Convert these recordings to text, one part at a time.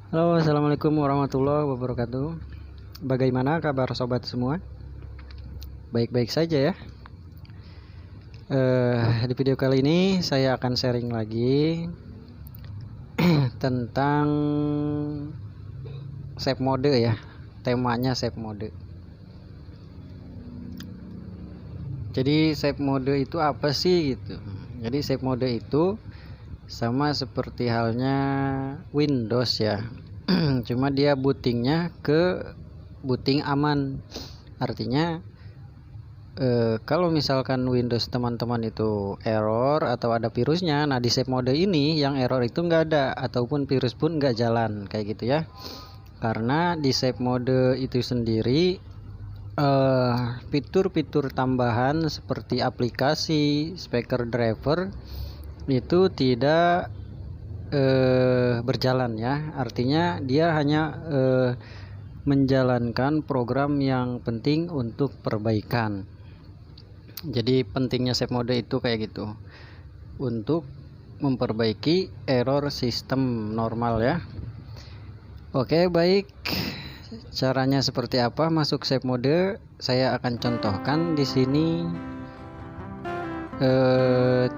Halo, assalamualaikum warahmatullahi wabarakatuh. Bagaimana kabar sobat semua? Baik-baik saja ya. Di video kali ini saya akan sharing lagi tentang save mode ya. Temanya save mode. Jadi save mode itu apa sih gitu? Jadi save mode itu sama seperti halnya Windows ya. Cuma dia bootingnya ke booting aman. Artinya kalau misalkan Windows teman-teman itu error atau ada virusnya, nah di save mode ini yang error itu nggak ada ataupun virus pun nggak jalan kayak gitu ya. Karena di save mode itu sendiri fitur-fitur tambahan seperti aplikasi, speaker driver itu tidak berjalan ya. Artinya dia hanya menjalankan program yang penting untuk perbaikan. Jadi pentingnya save mode itu kayak gitu, untuk memperbaiki error sistem normal ya. Oke, baik. Caranya seperti apa masuk save mode? Saya akan contohkan di sini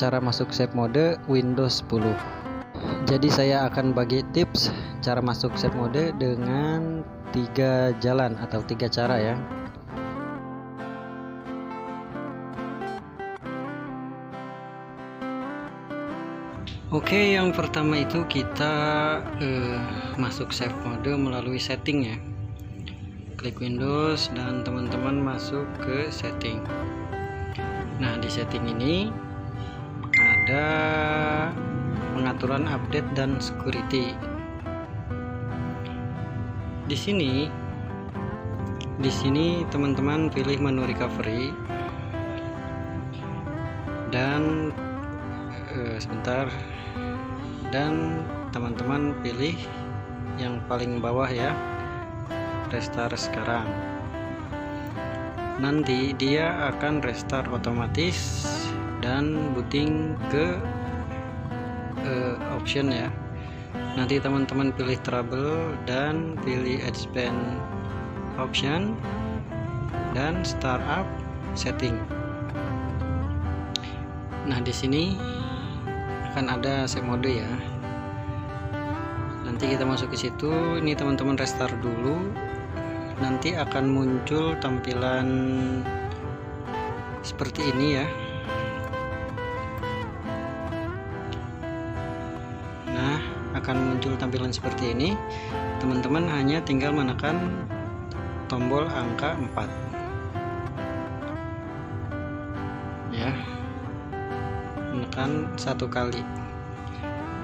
cara masuk save mode Windows 10. Jadi saya akan bagi tips cara masuk save mode dengan 3 jalan atau 3 cara ya. Oke, yang pertama itu kita masuk save mode melalui setting ya. Klik Windows dan teman-teman masuk ke setting. Nah, di setting ini ada pengaturan update dan security. Di sini teman-teman pilih menu recovery dan sebentar, dan teman-teman pilih yang paling bawah ya, restart sekarang. Nanti dia akan restart otomatis dan booting ke option ya. Nanti teman-teman pilih trouble dan pilih expand option dan startup setting. Nah, di sini akan ada save mode ya. Nanti kita masuk ke situ. Ini teman-teman restart dulu. Nanti akan muncul tampilan seperti ini ya. Nah, akan muncul tampilan seperti ini. Teman-teman hanya tinggal menekan tombol angka 4 ya, menekan 1 kali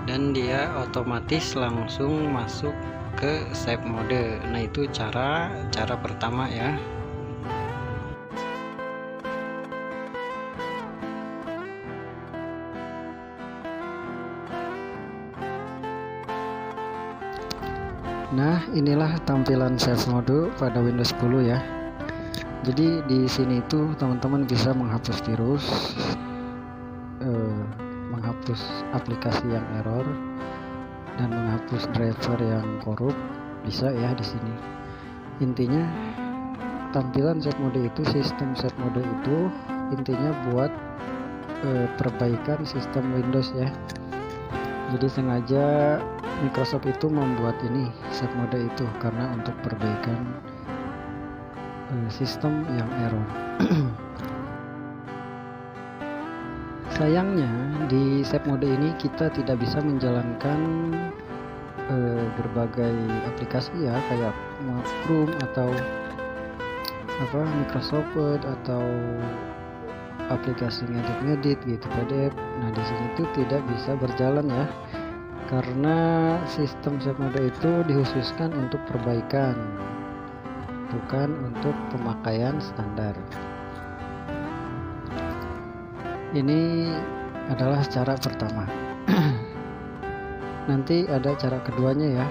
dan dia otomatis langsung masuk ke save mode. Nah, itu cara pertama ya. Nah, inilah tampilan save mode pada Windows 10 ya. Jadi di sini itu teman-teman bisa menghapus virus, menghapus aplikasi yang error, dan menghapus driver yang korup, bisa ya di sini. Intinya tampilan save mode itu, sistem save mode itu intinya buat perbaikan sistem Windows ya. Jadi sengaja Microsoft itu membuat ini save mode itu karena untuk perbaikan sistem yang error. Sayangnya di save mode ini kita tidak bisa menjalankan berbagai aplikasi ya, kayak Chrome atau Microsoft Word atau aplikasi ngedit gitu, PDF. Nah, di sini tuh tidak bisa berjalan ya, karena sistem save mode itu dikhususkan untuk perbaikan, bukan untuk pemakaian standar. Ini adalah cara pertama. Nanti ada cara keduanya ya.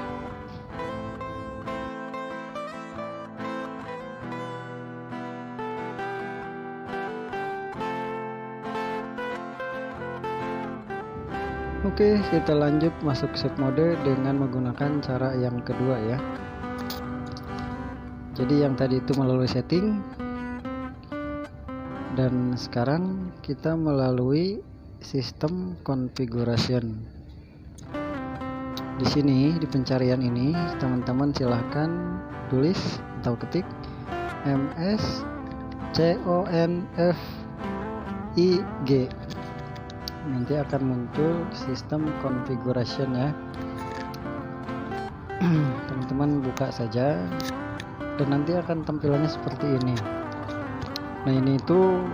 Oke, kita lanjut masuk save mode dengan menggunakan cara yang kedua ya. Jadi yang tadi itu melalui setting, dan sekarang kita melalui sistem configuration. Di sini di pencarian ini teman-teman silahkan tulis atau ketik msconfig, nanti akan muncul sistem configuration ya. Teman-teman buka saja dan nanti akan tampilannya seperti ini. Nah, ini itu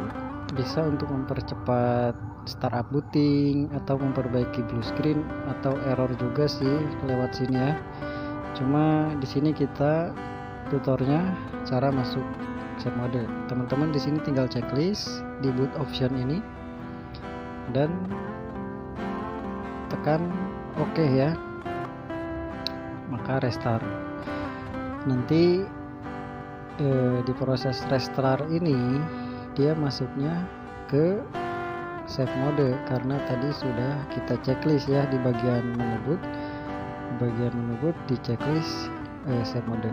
bisa untuk mempercepat startup booting atau memperbaiki blue screen atau error juga sih lewat sini ya. Cuma di sini kita tutornya cara masuk save mode. Teman-teman di sini tinggal checklist di boot option ini dan tekan OK ya, maka restart. Nanti di proses restart ini dia masuknya ke save mode karena tadi sudah kita checklist ya di bagian menu boot. Di checklist save mode.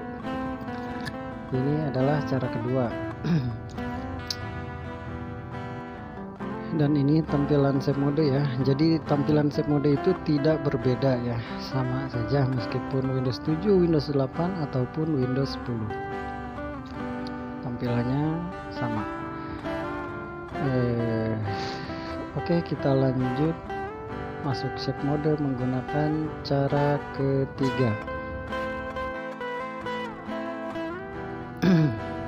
Ini adalah cara kedua. Dan ini tampilan save mode ya. Jadi tampilan save mode itu tidak berbeda ya, sama saja meskipun Windows 7, Windows 8 ataupun Windows 10. Tampilannya sama. Oke, kita lanjut masuk save mode menggunakan cara ketiga.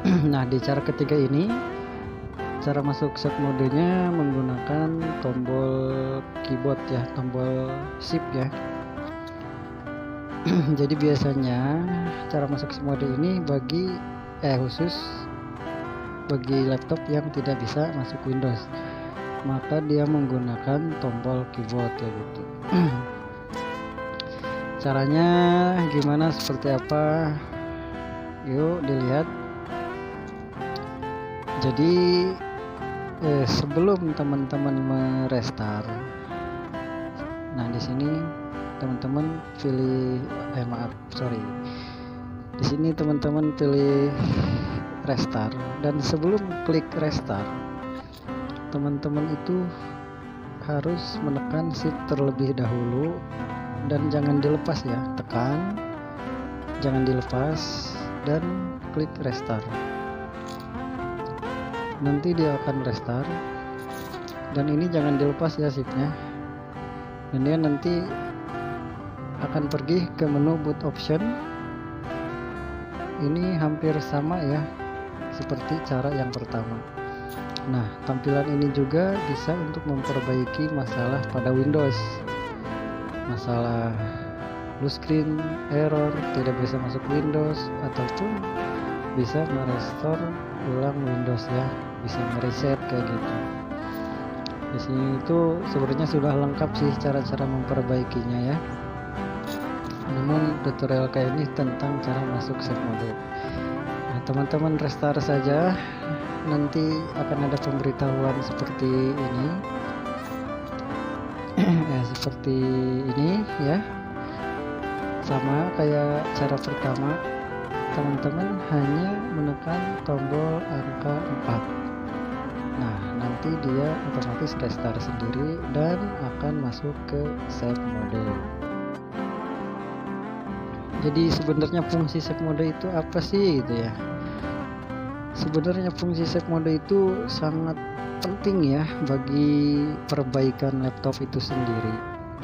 Nah, di cara ketiga ini cara masuk save modenya menggunakan tombol keyboard ya, tombol shift ya. Jadi biasanya cara masuk save mode ini khusus bagi laptop yang tidak bisa masuk Windows, maka dia menggunakan tombol keyboard ya gitu. Caranya gimana, seperti apa? Yuk dilihat. Jadi sebelum teman-teman merestart, nah di sini teman-teman pilih di sini teman-teman pilih restart, dan sebelum klik restart teman-teman itu harus menekan shift terlebih dahulu dan jangan dilepas ya, tekan, jangan dilepas dan klik restart. Nanti dia akan restart dan ini jangan dilepas ya shiftnya, dan dia nanti akan pergi ke menu boot option. Ini hampir sama ya seperti cara yang pertama. Nah, tampilan ini juga bisa untuk memperbaiki masalah pada Windows, masalah blue screen, error, tidak bisa masuk Windows, ataupun bisa merestore ulang Windows ya, bisa mereset kayak gitu. Di sini itu sebenarnya sudah lengkap sih cara-cara memperbaikinya ya. Namun tutorial kayak ini tentang cara masuk save mode. Nah, teman-teman restart saja, nanti akan ada pemberitahuan seperti ini. Seperti ini ya, sama kayak cara pertama. Teman-teman hanya menekan tombol angka 4. Nah, nanti dia otomatis restart sendiri dan akan masuk ke save mode. Jadi sebenarnya fungsi save mode itu apa sih gitu ya? Sebenarnya fungsi save mode itu sangat penting ya bagi perbaikan laptop itu sendiri.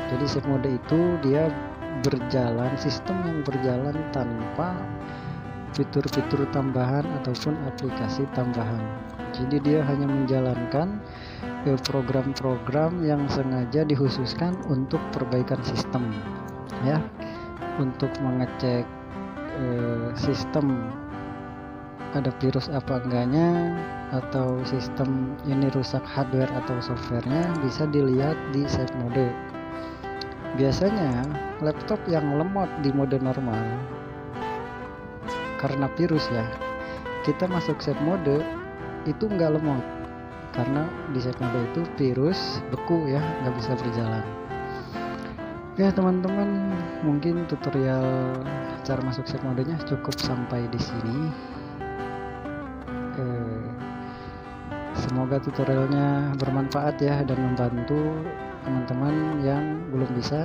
Jadi save mode itu dia berjalan, sistem yang berjalan tanpa fitur-fitur tambahan ataupun aplikasi tambahan. Jadi dia hanya menjalankan program-program yang sengaja dikhususkan untuk perbaikan sistem ya, untuk mengecek sistem ada virus apa enggaknya, atau sistem ini rusak hardware atau softwarenya, bisa dilihat di save mode. Biasanya laptop yang lemot di mode normal karena virus ya, kita masuk save mode itu nggak lemot karena di save mode itu virus beku ya, nggak bisa berjalan. Ya teman-teman, mungkin tutorial cara masuk shape modenya cukup sampai di sini. Semoga tutorialnya bermanfaat ya dan membantu teman-teman yang belum bisa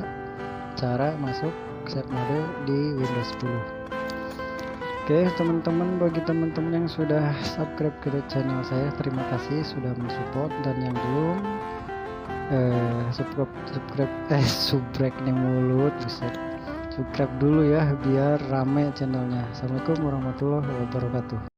cara masuk shape mode di Windows 10. Oke teman-teman, bagi teman-teman yang sudah subscribe ke channel saya, terima kasih sudah mensupport, dan yang belum subscribe nih mulut, buset, subscribe dulu ya biar rame channelnya. Assalamualaikum warahmatullahi wabarakatuh.